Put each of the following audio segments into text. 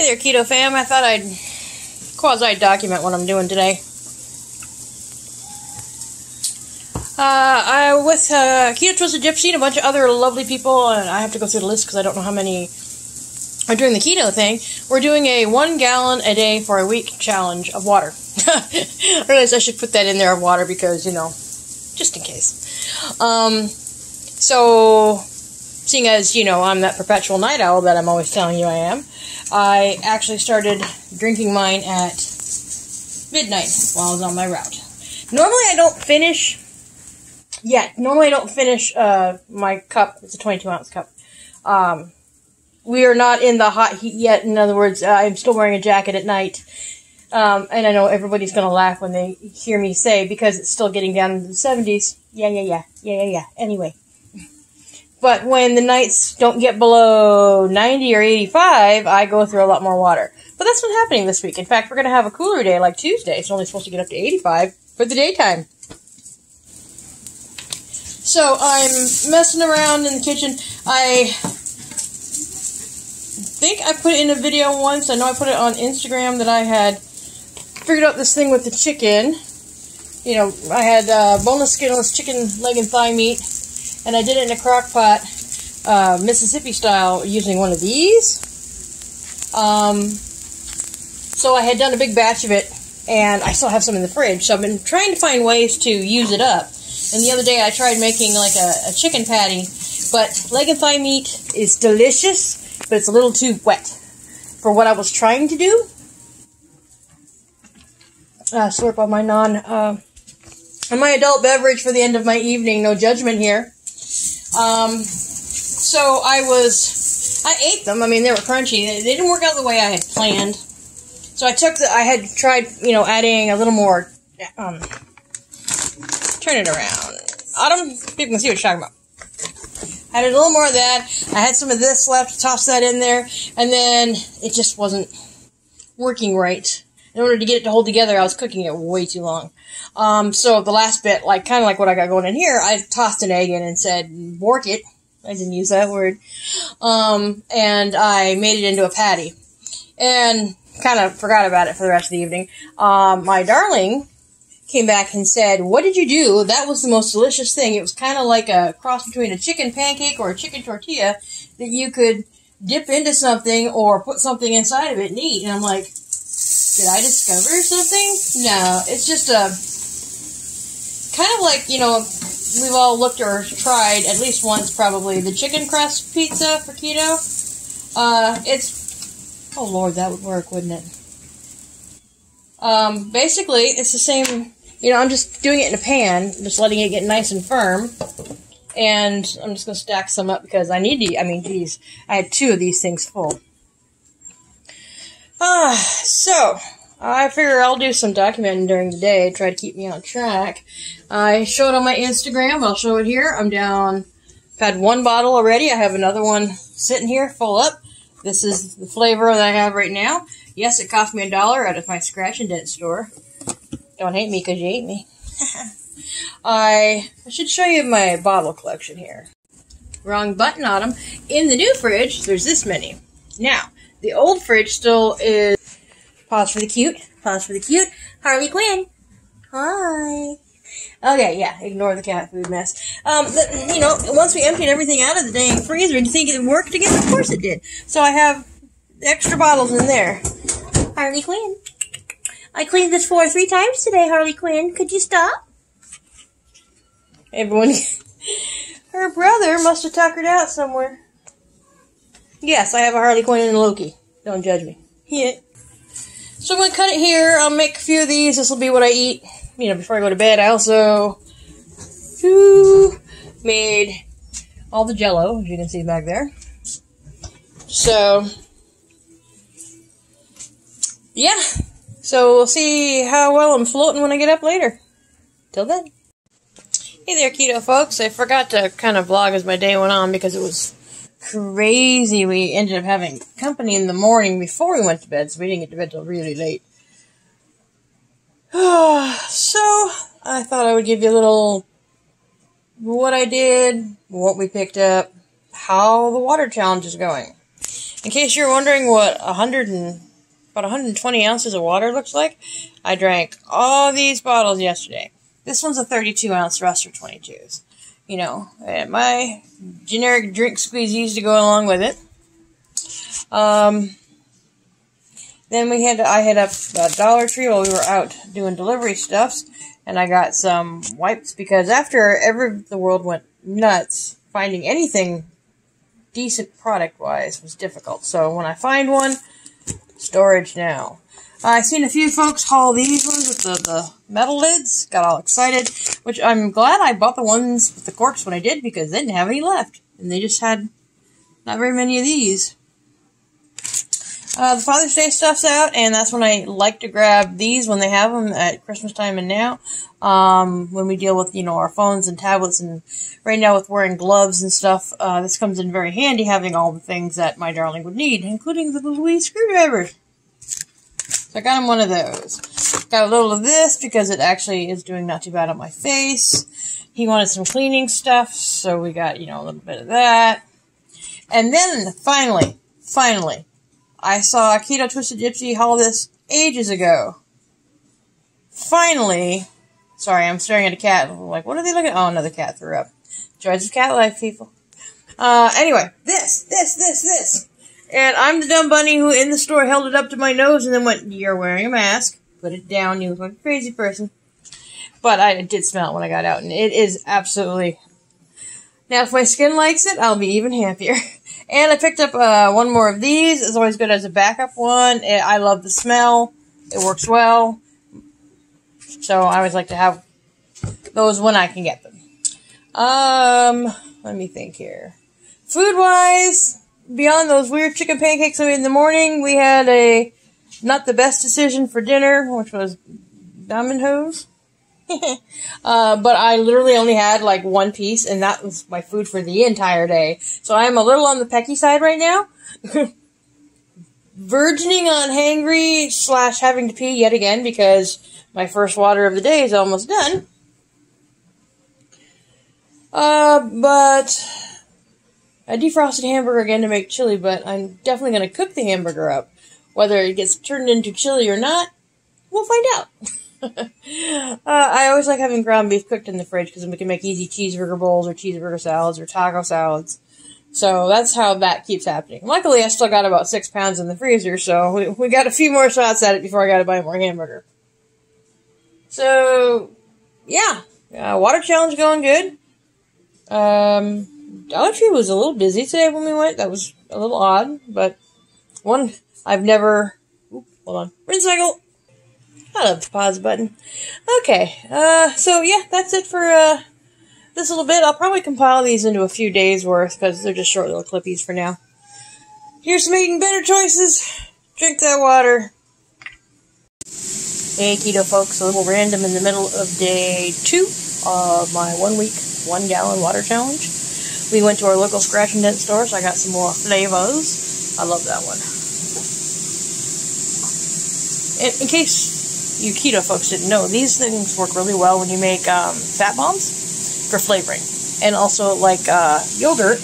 Hey there, Keto fam. I thought I'd quasi-document what I'm doing today. I with Keto Twisted Gypsy and a bunch of other lovely people, and I have to go through the list because I don't know how many are doing the keto thing. We're doing a 1 gallon a day for a week challenge of water. I realize I should put that in there of water because, you know, just in case. So, seeing as, you know, I'm that perpetual night owl that I'm always telling you I am, I actually started drinking mine at midnight while I was on my route. Normally I don't finish my cup. It's a 22-ounce cup. We are not in the hot heat yet. In other words, I'm still wearing a jacket at night. And I know everybody's going to laugh when they hear me say, because it's still getting down into the 70s. Yeah. Anyway. But when the nights don't get below 90 or 85, I go through a lot more water. But that's what's happening this week. In fact, we're going to have a cooler day like Tuesday. It's only supposed to get up to 85 for the daytime. So I'm messing around in the kitchen. I think I put it in a video once. I know I put it on Instagram that I had figured out this thing with the chicken. You know, I had boneless, skinless chicken leg and thigh meat. And I did it in a crock pot, Mississippi style, using one of these. So I had done a big batch of it, and I still have some in the fridge. So I've been trying to find ways to use it up. And the other day I tried making like a chicken patty, but leg and thigh meat is delicious, but it's a little too wet for what I was trying to do. Slurp on my on my adult beverage for the end of my evening. No judgment here. So I ate them. I mean, they were crunchy. They didn't work out the way I had planned. So I had tried, you know, adding a little more, turn it around. Autumn, people can see what you're talking about. I added a little more of that. I had some of this left, tossed that in there, and then it just wasn't working right. In order to get it to hold together, I was cooking it way too long. So the last bit, like kind of like what I got going in here, I tossed an egg in and said, "Bork it." I didn't use that word. And I made it into a patty. And kind of forgot about it for the rest of the evening. My darling came back and said, "What did you do? That was the most delicious thing. It was kind of like a cross between a chicken pancake or a chicken tortilla that you could dip into something or put something inside of it and eat." And I'm like, did I discover something? No, it's just kind of like, you know, we've all looked or tried at least once probably the chicken crust pizza for keto. Oh Lord, that would work, wouldn't it? Basically, it's the same, you know, I'm just doing it in a pan, just letting it get nice and firm. And I'm just going to stack some up because I need to, I mean, geez, I had 2 of these things full. So, I figure I'll do some documenting during the day, try to keep me on track. I showed on my Instagram, I'll show it here. I'm down, I've had 1 bottle already, I have another one sitting here, full up. This is the flavor that I have right now. Yes, it cost me $1 out of my scratch and dent store. Don't hate me because you ate me. I should show you my bottle collection here. Wrong button on them. In the new fridge, there's this many. Now, the old fridge still is... Pause for the cute. Pause for the cute. Harley Quinn. Hi. Okay, yeah, ignore the cat food mess. You know, once we emptied everything out of the dang freezer, do you think it worked again? Of course it did. So I have extra bottles in there. Harley Quinn. I cleaned this floor 3 times today, Harley Quinn. Could you stop? Everyone... Her brother must have tuckered out somewhere. Yes, I have a Harley Quinn and a Loki. Don't judge me. Yeah. So I'm going to cut it here. I'll make a few of these. This will be what I eat, you know, before I go to bed. I also made all the Jell-O, as you can see back there. So, yeah. So we'll see how well I'm floating when I get up later. Till then. Hey there, keto folks. I forgot to kind of vlog as my day went on because it was crazy. We ended up having company in the morning before we went to bed, so we didn't get to bed till really late. So, I thought I would give you a little what I did, what we picked up, how the water challenge is going. In case you're wondering what about 120 ounces of water looks like, I drank all these bottles yesterday. This one's a 32-ounce, rest are 22s. You know, and my generic drink squeezies to go along with it. Then I hit up Dollar Tree while we were out doing delivery stuffs, and I got some wipes because after the world went nuts, finding anything decent product-wise was difficult. So when I find one, storage now. I seen a few folks haul these ones with the metal lids. Got all excited, which I'm glad I bought the ones with the corks when I did because they didn't have any left. And they just had not very many of these. The Father's Day stuff's out, and that's when I like to grab these when they have them at Christmas time and now. When we deal with, our phones and tablets, and right now with wearing gloves and stuff, this comes in very handy having all the things that my darling would need, including the little wee screwdrivers. So I got him one of those. Got a little of this because it actually is doing not too bad on my face. He wanted some cleaning stuff, so we got, a little bit of that. And then, finally, I saw Keto Twisted Gypsy haul this ages ago. Finally, sorry, I'm staring at a cat. I'm like, what are they looking at? Oh, another cat threw up. Joys of cat life, people. Anyway, this. And I'm the dumb bunny who in the store held it up to my nose and then went, "You're wearing a mask. Put it down. You look like a crazy person." But I did smell it when I got out, and it is absolutely... Now, if my skin likes it, I'll be even happier. And I picked up one more of these. It's always good as a backup one. I love the smell. It works well. So I always like to have those when I can get them. Let me think here. Food-wise, beyond those weird chicken pancakes I made in the morning, we had not the best decision for dinner, which was diamond hose. But I literally only had like one piece, and that was my food for the entire day. So I'm a little on the pecky side right now. Virgining on hangry / having to pee yet again because my first water of the day is almost done. But I defrosted hamburger again to make chili, but I'm definitely going to cook the hamburger up. Whether it gets turned into chili or not, we'll find out. I always like having ground beef cooked in the fridge because we can make easy cheeseburger bowls or cheeseburger salads or taco salads. So that's how that keeps happening. Luckily, I still got about 6 pounds in the freezer, so we got a few more shots at it before I got to buy more hamburger. So, yeah. Water challenge going good. Dollar Tree was a little busy today when we went. That was a little odd, but one I've never... Hold on. Rinse cycle! I love the pause button. Okay, so yeah, that's it for this little bit. I'll probably compile these into a few days worth because they're just short little clippies for now. Here's to making better choices. Drink that water. Hey, keto folks, a little random in the middle of day 2 of my 1 week, 1 gallon water challenge. We went to our local scratch and dent store, so I got some more flavors. I love that one. In case you keto folks didn't know, these things work really well when you make fat bombs for flavoring. And also like yogurt.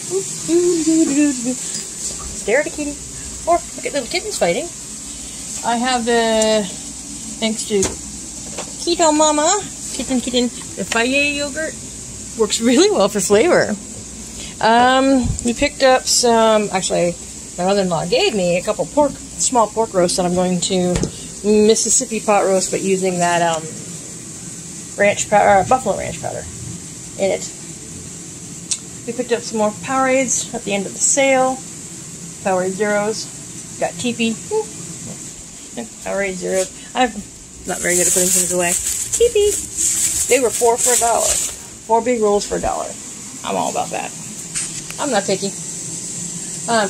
Stare at a kitty. Or look at little kittens fighting. I have thanks to Keto Mama, kitten, the Faye yogurt. Works really well for flavor. We picked up some, actually, my mother-in-law gave me a couple small pork roasts that I'm going to Mississippi pot roast, but using that buffalo ranch powder in it. We picked up some more Powerades at the end of the sale. Powerade Zeros. Got Teepee. Powerade Zeros. I'm not very good at putting things away. Teepee. They were 4 for $1. 4 big rolls for $1. I'm all about that. I'm not picky.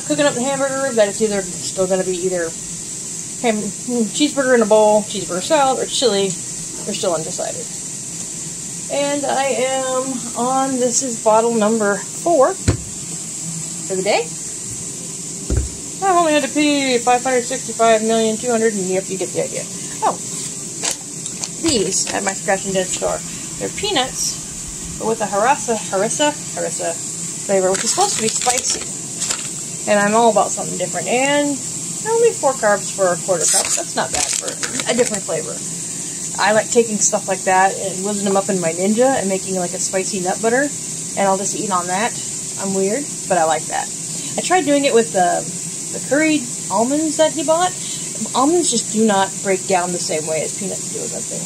Cooking up the hamburger, that it's still going to be either cheeseburger in a bowl, cheeseburger salad, or chili. We're still undecided. And I am on, this is bottle number 4 for the day. I've only had to pee 565,200,000, and yep, you get the idea. Oh, these at my scratch and dent store. They're peanuts, but with a harissa flavor, which is supposed to be spicy. And I'm all about something different. And only 4 carbs for a quarter cup. That's not bad for a different flavor. I like taking stuff like that and whizzing them up in my Ninja and making like a spicy nut butter. And I'll just eat on that. I'm weird, but I like that. I tried doing it with the curried almonds that he bought. Almonds just do not break down the same way as peanuts do with that thing.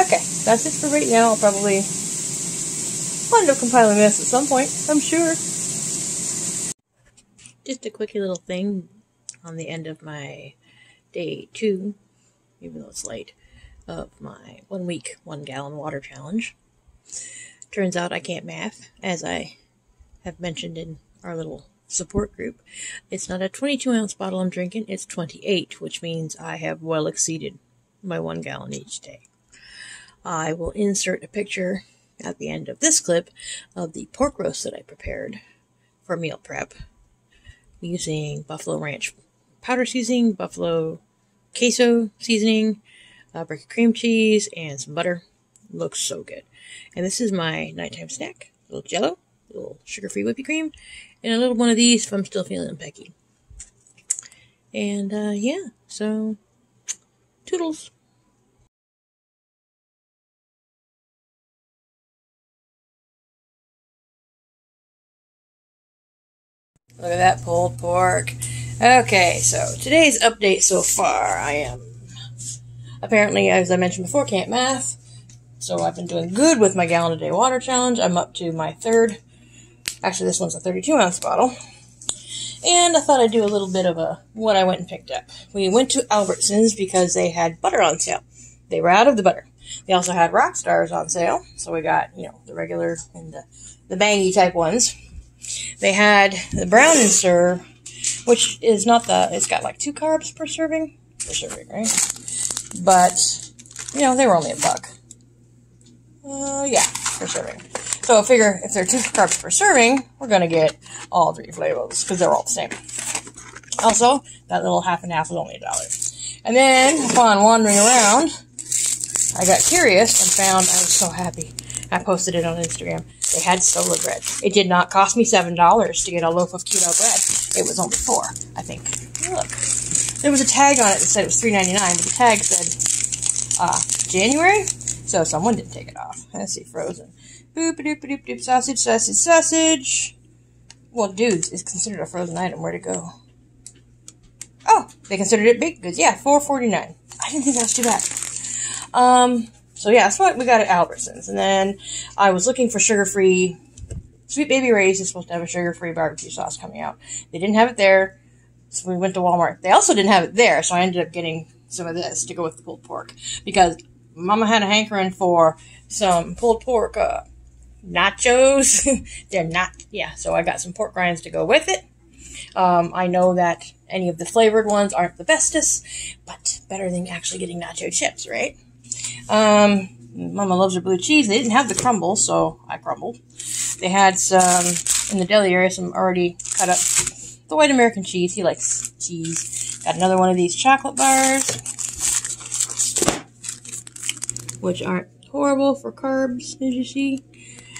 Okay, that's it for right now. I'll probably end up compiling this at some point, I'm sure. Just a quickie little thing on the end of my day 2, even though it's late, of my 1 week, 1 gallon water challenge. Turns out I can't math, as I have mentioned in our little support group. It's not a 22-ounce bottle I'm drinking, it's 28, which means I have well exceeded my 1 gallon each day. I will insert a picture at the end of this clip of the pork roast that I prepared for meal prep using Buffalo Ranch powder seasoning, Buffalo queso seasoning, brick of cream cheese, and some butter. Looks so good. And this is my nighttime snack. A little Jell-O, a little sugar-free whipped cream, and a little one of these if I'm still feeling pecky. And, yeah, so, toodles. Look at that pulled pork. Okay, so today's update so far, I am, apparently, as I mentioned before, can't math. So I've been doing good with my gallon a day water challenge. I'm up to my 3rd. Actually, this one's a 32-ounce bottle. And I thought I'd do a little bit of what I went and picked up. We went to Albertsons because they had butter on sale. They were out of the butter. They also had Rock Stars on sale. So we got, the regular and the bangy type ones. They had the Brown and Serve, which is not it's got like 2 carbs per serving, right? But, they were only $1. Yeah, per serving. So I figure if they're 2 carbs per serving, we're going to get all 3 flavors, because they're all the same. Also, that little half and half was only $1. And then, upon wandering around, I got curious and found, I was so happy, I posted it on Instagram, they had solar bread. It did not cost me $7 to get a loaf of keto bread. It was only $4, I think. Look. There was a tag on it that said it was $3.99, but the tag said, January? So someone didn't take it off. Let's see, frozen. Boop-a-doop-a-doop-doop, sausage, sausage, sausage. Well, dudes is considered a frozen item. Where'd it go? Oh, they considered it baked goods. Yeah, $4.49. I didn't think that was too bad. So yeah, that's what we got at Albertsons. And then I was looking for sugar-free. Sweet Baby Ray's is supposed to have a sugar-free barbecue sauce coming out. They didn't have it there, so we went to Walmart. They also didn't have it there, so I ended up getting some of this to go with the pulled pork. Because Mama had a hankering for some pulled pork nachos. They're not, yeah, so I got some pork rinds to go with it. I know that any of the flavored ones aren't the bestest, but better than actually getting nacho chips, right? Mama loves her blue cheese. They didn't have the crumble, so I crumbled. They had some, in the deli area, some already cut up, the white American cheese. He likes cheese. Got another one of these chocolate bars, which aren't horrible for carbs, as you see.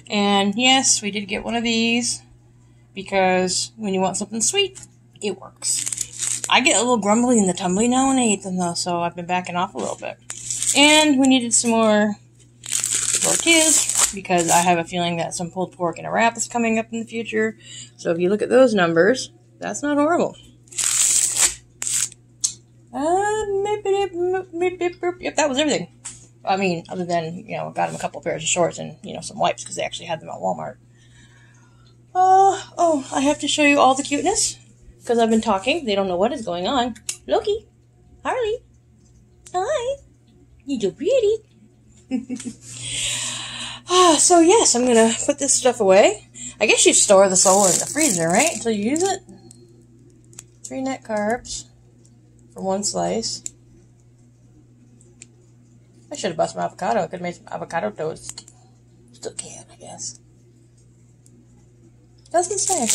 And yes, we did get one of these, because when you want something sweet, it works. I get a little grumbly in the tumbly now when I eat them, though, so I've been backing off a little bit. And we needed some more tortillas, because I have a feeling that some pulled pork in a wrap is coming up in the future. So if you look at those numbers, that's not horrible. Yep, that was everything. I mean, other than, got them a couple pairs of shorts and, some wipes, because they actually had them at Walmart. Oh, I have to show you all the cuteness, because I've been talking. They don't know what is going on. Loki, Harley, hi, you're so pretty. So yes, I'm going to put this stuff away. I guess you store the solar in the freezer, right, until you use it. 3 net carbs for 1 slice. I should have bought some avocado. I could have made some avocado toast. Still can, I guess. Doesn't say.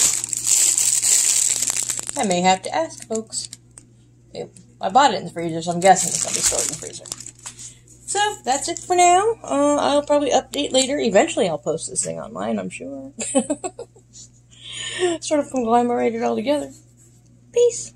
I may have to ask, folks. I bought it in the freezer, so I'm guessing it's going to be stored in the freezer. So, that's it for now. I'll probably update later. Eventually, I'll post this thing online, I'm sure. Sort of conglomerated all together. Peace.